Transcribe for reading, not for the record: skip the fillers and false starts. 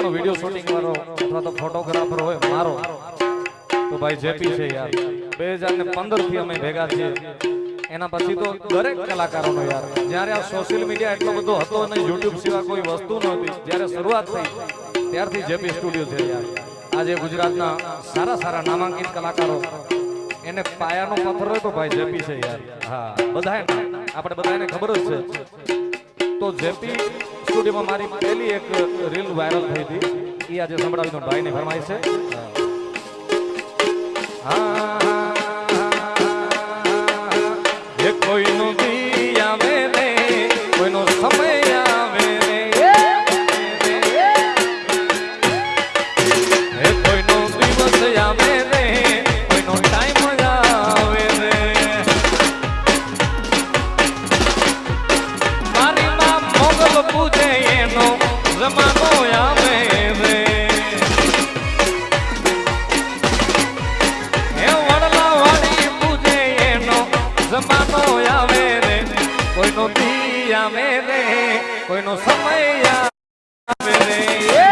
પણ video shooting વાળો અથવા તો ફોટોગ્રાફર હોય મારો તો ભાઈ જેપી છે યાર 2015 થી અમે ભેગા છીએ એના પછી તો દરેક કલાકારોનો યાર જ્યારે આ સોશિયલ મીડિયા એટલો બધો હતો અને YouTube સિવાય કોઈ વસ્તુ નહોતી જ્યારે શરૂઆત થઈ ત્યારથી જેપી સ્ટુડિયો છે યાર આજે ગુજરાતના સારા સારા નામાંકિત કલાકારો એને પાયાનો પથ્થર હોય તો ભાઈ જેપી છે યાર હા બધાને આપણે બધાને ખબર જ છે તો જેપી સ્ટુડિયોમાં મારી પહેલી એક રીલ વાયરલ થઈ હતી એ આજે સંભળાવીનો ભાઈને ફરમાઈશ છે હા એ કોઈનો દી આવે રે કોઈનો સમય આવે રે એ કોઈનો દિવસ આવે રે કોઈનો ટાઈમ આવે રે મારી માં મોગલ પૂજે એનો જમાનો આવે રે એ વડલા વાળી પૂજે એનો જમાનો આવે રે કોઈનો દી આવે રે કોઈનો સમય આવે રે